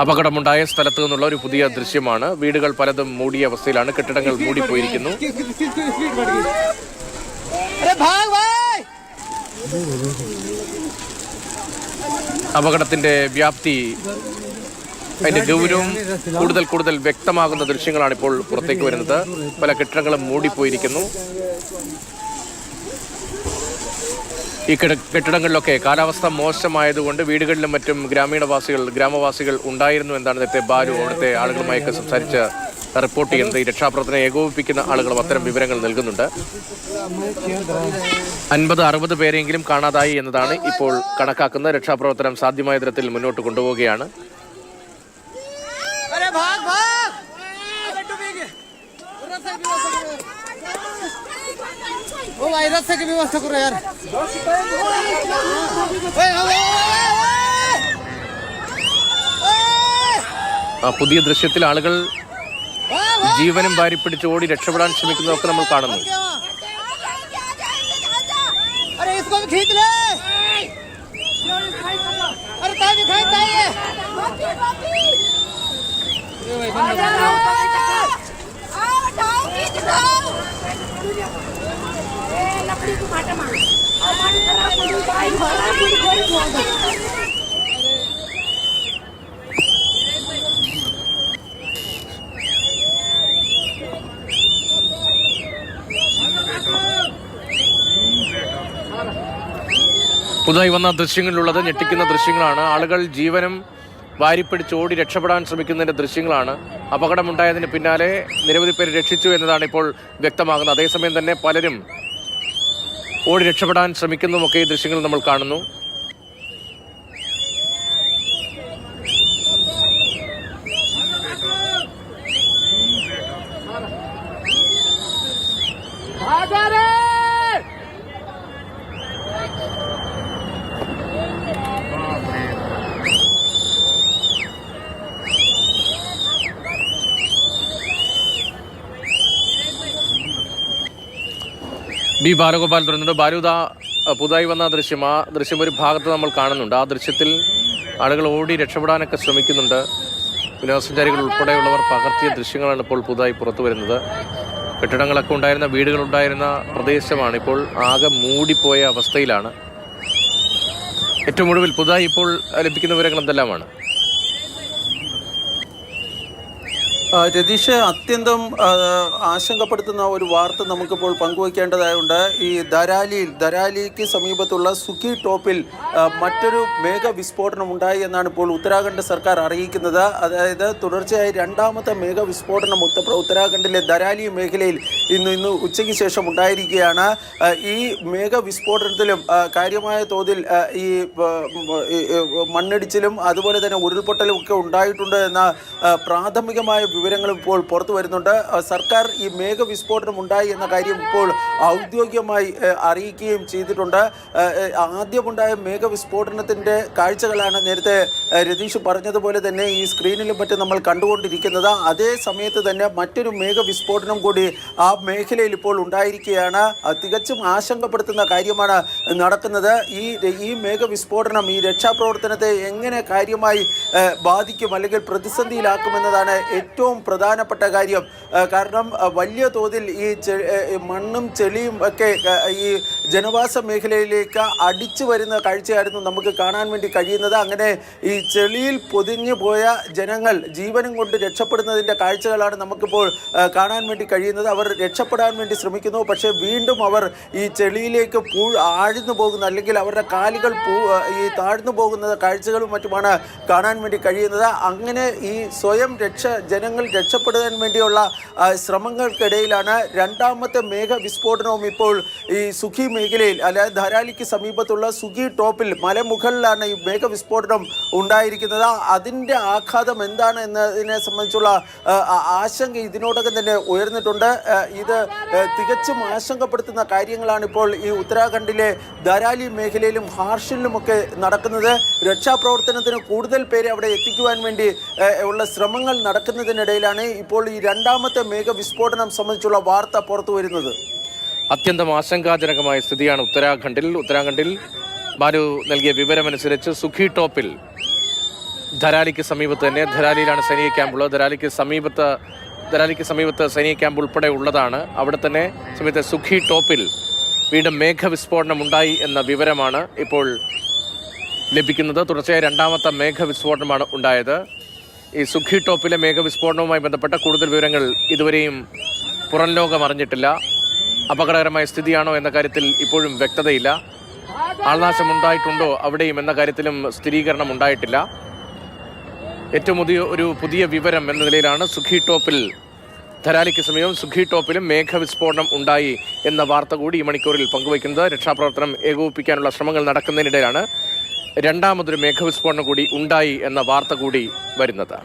അപകടമുണ്ടായ സ്ഥലത്തു നിന്നുള്ള ഒരു പുതിയ ദൃശ്യമാണ്. വീടുകൾ പലതും മൂടിയ അവസ്ഥയിലാണ്. കെട്ടിടങ്ങൾ മൂടിപ്പോയിരിക്കുന്നു. അപകടത്തിന്റെ വ്യാപ്തി, അതിന്റെ ഗൗരവം കൂടുതൽ വ്യക്തമാകുന്ന ദൃശ്യങ്ങളാണ് ഇപ്പോൾ പുറത്തേക്ക് വരുന്നത്. പല കെട്ടിടങ്ങളും മൂടിപ്പോയിരിക്കുന്നു. ഈ കെട്ടിടങ്ങളിലൊക്കെ കാലാവസ്ഥ മോശമായതുകൊണ്ട് വീടുകളിലും മറ്റും ഗ്രാമവാസികൾ ഉണ്ടായിരുന്നു എന്നാണ് നേരത്തെ ബാലു അവിടുത്തെ ആളുകളുമായൊക്കെ സംസാരിച്ച് റിപ്പോർട്ട് ചെയ്യുന്നത്. ഈ രക്ഷാപ്രവർത്തനം ഏകോപിപ്പിക്കുന്ന ആളുകളും അത്തരം വിവരങ്ങൾ നൽകുന്നുണ്ട്. 50-60 പേരെങ്കിലും കാണാതായി എന്നതാണ് ഇപ്പോൾ കണക്കാക്കുന്നത്. രക്ഷാപ്രവർത്തനം സാധ്യമായ തരത്തിൽ മുന്നോട്ട് കൊണ്ടുപോവുകയാണ്. പുതിയ ദൃശ്യത്തിൽ ആളുകൾ ജീവനും വാരിപ്പിടിച്ച് ഓടി രക്ഷപ്പെടാൻ ശ്രമിക്കുന്നതൊക്കെ നമ്മൾ കാണുന്നു. പുതുതായി വന്ന ദൃശ്യങ്ങളിലുള്ളത് ഞെട്ടിക്കുന്ന ദൃശ്യങ്ങളാണ്. ആളുകൾ ജീവനും വാരിപ്പിടിച്ച് ഓടി രക്ഷപ്പെടാൻ ശ്രമിക്കുന്നതിന്റെ ദൃശ്യങ്ങളാണ്. അപകടമുണ്ടായതിന് പിന്നാലെ നിരവധി പേര് രക്ഷിച്ചു എന്നതാണ് ഇപ്പോൾ വ്യക്തമാകുന്നത്. അതേസമയം തന്നെ പലരും ഓടി രക്ഷപ്പെടാൻ ശ്രമിക്കുന്നതുമൊക്കെ ഈ ദൃശ്യങ്ങൾ നമ്മൾ കാണുന്നു. ബി ബാലഗോപാൽ തുടരുന്നുണ്ട്. ബാലുദ പുതുതായി വന്ന ദൃശ്യം, ആ ദൃശ്യം ഒരു ഭാഗത്ത് നമ്മൾ കാണുന്നുണ്ട്. ആ ദൃശ്യത്തിൽ ആളുകൾ ഓടി രക്ഷപ്പെടാനൊക്കെ ശ്രമിക്കുന്നുണ്ട്. വിനോദസഞ്ചാരികൾ ഉൾപ്പെടെയുള്ളവർ പകർത്തിയ ദൃശ്യങ്ങളാണ് ഇപ്പോൾ പുതുതായി പുറത്തു വരുന്നത്. കെട്ടിടങ്ങളൊക്കെ ഉണ്ടായിരുന്ന, വീടുകളുണ്ടായിരുന്ന പ്രദേശമാണ് ഇപ്പോൾ ആകെ മൂടിപ്പോയ അവസ്ഥയിലാണ്. ഏറ്റവും ഒടുവിൽ പുതുതായി ഇപ്പോൾ ലഭിക്കുന്ന വിവരങ്ങൾ എന്തെല്ലാമാണ്? രതീഷ്, അത്യന്തം ആശങ്കപ്പെടുത്തുന്ന ഒരു വാർത്ത നമുക്കിപ്പോൾ പങ്കുവയ്ക്കേണ്ടതായുണ്ട്. ഈ ധരാലിക്ക് സമീപത്തുള്ള സുഖി ടോപ്പിൽ മറ്റൊരു മേഘ വിസ്ഫോടനം ഉണ്ടായി എന്നാണ് ഇപ്പോൾ ഉത്തരാഖണ്ഡ് സർക്കാർ അറിയിക്കുന്നത്. അതായത് തുടർച്ചയായി രണ്ടാമത്തെ മേഘ വിസ്ഫോടനം ഉത്തരാഖണ്ഡിലെ ധരാലി മേഖലയിൽ ഇന്ന് ഉച്ചയ്ക്ക് ശേഷം ഉണ്ടായിരിക്കുകയാണ്. ഈ മേഘ വിസ്ഫോടനത്തിലും കാര്യമായ തോതിൽ ഈ മണ്ണിടിച്ചിലും അതുപോലെ തന്നെ ഉരുൾപൊട്ടലും ഒക്കെ ഉണ്ടായിട്ടുണ്ട് എന്ന പ്രാഥമികമായ വിവരങ്ങളും ഇപ്പോൾ പുറത്തു വരുന്നുണ്ട്. സർക്കാർ ഈ മേഘവിസ്ഫോടനം ഉണ്ടായി എന്ന കാര്യം ഇപ്പോൾ ഔദ്യോഗികമായി അറിയിക്കുകയും ചെയ്തിട്ടുണ്ട്. ആദ്യമുണ്ടായ മേഘവിസ്ഫോടനത്തിൻ്റെ കാഴ്ചകളാണ് നേരത്തെ രതീഷ് പറഞ്ഞതുപോലെ തന്നെ ഈ സ്ക്രീനിലും മറ്റും നമ്മൾ കണ്ടുകൊണ്ടിരിക്കുന്നത്. അതേ സമയത്ത് തന്നെ മറ്റൊരു മേഘവിസ്ഫോടനം കൂടി ആ മേഖലയിൽ ഇപ്പോൾ ഉണ്ടായിരിക്കുകയാണ്. തികച്ചും ആശങ്കപ്പെടുത്തുന്ന കാര്യമാണ് നടക്കുന്നത്. ഈ മേഘവിസ്ഫോടനം ഈ രക്ഷാപ്രവർത്തനത്തെ എങ്ങനെ കാര്യമായി ബാധിക്കും അല്ലെങ്കിൽ പ്രതിസന്ധിയിലാക്കുമെന്നതാണ് ഏറ്റവും പ്രധാനപ്പെട്ട കാര്യം. കാരണം വലിയ തോതിൽ ഈ മണ്ണും ചെളിയും ഒക്കെ ഈ ജനവാസ മേഖലയിലേക്ക് അടിച്ചു വരുന്ന കാഴ്ചയായിരുന്നു നമുക്ക് കാണാൻ വേണ്ടി കഴിയുന്നത്. അങ്ങനെ ഈ ചെളിയിൽ പൊതിഞ്ഞു പോയ ജനങ്ങൾ ജീവനും കൊണ്ട് രക്ഷപ്പെടുന്നതിൻ്റെ കാഴ്ചകളാണ് നമുക്കിപ്പോൾ കാണാൻ വേണ്ടി കഴിയുന്നത്. അവർ രക്ഷപ്പെടാൻ വേണ്ടി ശ്രമിക്കുന്നു, പക്ഷേ വീണ്ടും അവർ ഈ ചെളിയിലേക്ക് ആഴ്ന്നു പോകുന്ന അല്ലെങ്കിൽ അവരുടെ കാലുകൾ ഈ താഴ്ന്നു പോകുന്ന കാഴ്ചകളും മറ്റുമാണ് കാണാൻ വേണ്ടി കഴിയുന്നത്. അങ്ങനെ ഈ സ്വയം ജനങ്ങൾ രക്ഷപ്പെടാൻ വേണ്ടിയുള്ള ശ്രമങ്ങൾക്കിടയിലാണ് രണ്ടാമത്തെ മേഘവിസ്ഫോടനവും ഇപ്പോൾ ഈ സുഖി മേഖലയിൽ, അതായത് ധരാലിക്ക് സമീപത്തുള്ള സുഖി ടോപ്പിൽ മലമുകളിലാണ് ഈ മേഘവിസ്ഫോടനം ഉണ്ടായിരിക്കുന്നത്. അതിൻ്റെ ആഘാതം എന്താണ് എന്നതിനെ സംബന്ധിച്ചുള്ള ആശങ്ക ഇതിനോടകം തന്നെ ഉയർന്നിട്ടുണ്ട്. ഇത് തികച്ചും ആശങ്കപ്പെടുത്തുന്ന കാര്യങ്ങളാണ് ഇപ്പോൾ ഈ ഉത്തരാഖണ്ഡിലെ ധരാലി മേഖലയിലും ഹാർഷിലുമൊക്കെ നടക്കുന്നത്. രക്ഷാപ്രവർത്തനത്തിന് കൂടുതൽ പേരെ അവിടെ എത്തിക്കുവാൻ വേണ്ടി ഉള്ള ശ്രമങ്ങൾ നടക്കുന്നതിനിടയിലാണ് ഇപ്പോൾ ഈ രണ്ടാമത്തെ മേഘവിസ്ഫോടനം സംബന്ധിച്ചുള്ള വാർത്ത പുറത്തു വരുന്നത്. അത്യന്തം ആശങ്കാജനകമായ സ്ഥിതിയാണ് ഉത്തരാഖണ്ഡിൽ. ബാലു നൽകിയ വിവരമനുസരിച്ച് സുഖി ടോപ്പിൽ ധരാലിക്ക് സമീപത്ത് തന്നെ, ധരാലിയിലാണ് സൈനിക ക്യാമ്പുള്ളത്. ധരാലിക്ക് സമീപത്ത് സൈനിക ക്യാമ്പ് ഉൾപ്പെടെ ഉള്ളതാണ്. അവിടെ തന്നെ സമയത്ത് സുഖി ടോപ്പിൽ വീണ്ടും മേഘവിസ്ഫോടനം ഉണ്ടായി എന്ന വിവരമാണ് ഇപ്പോൾ ലഭിക്കുന്നത്. തുടർച്ചയായ രണ്ടാമത്തെ മേഘവിസ്ഫോടനമാണ് ഉണ്ടായത്. ഈ സുഖി ടോപ്പിലെ മേഘവിസ്ഫോടനവുമായി ബന്ധപ്പെട്ട കൂടുതൽ വിവരങ്ങൾ ഇതുവരെയും പുറം ലോകം അറിഞ്ഞിട്ടില്ല. അപകടകരമായ സ്ഥിതിയാണോ എന്ന കാര്യത്തിൽ ഇപ്പോഴും വ്യക്തതയില്ല. ആൾനാശം ഉണ്ടായിട്ടുണ്ടോ അവിടെയും എന്ന കാര്യത്തിലും സ്ഥിരീകരണം ഉണ്ടായിട്ടില്ല. ഏറ്റവും പുതിയ വിവരം എന്ന നിലയിലാണ് സുഖി ടോപ്പിൽ, ധരാലിക്ക് സമീപം സുഖി ടോപ്പിലും മേഘവിസ്ഫോടനം ഉണ്ടായി എന്ന വാർത്ത കൂടി ഈ മണിക്കൂറിൽ പങ്കുവയ്ക്കുന്നത്. രക്ഷാപ്രവർത്തനം ഏകോപിപ്പിക്കാനുള്ള ശ്രമങ്ങൾ നടക്കുന്നതിനിടയിലാണ് രണ്ടാമതൊരു മേഘവിസ്ഫോടനം കൂടി ഉണ്ടായി എന്ന വാർത്ത കൂടി വരുന്നത്.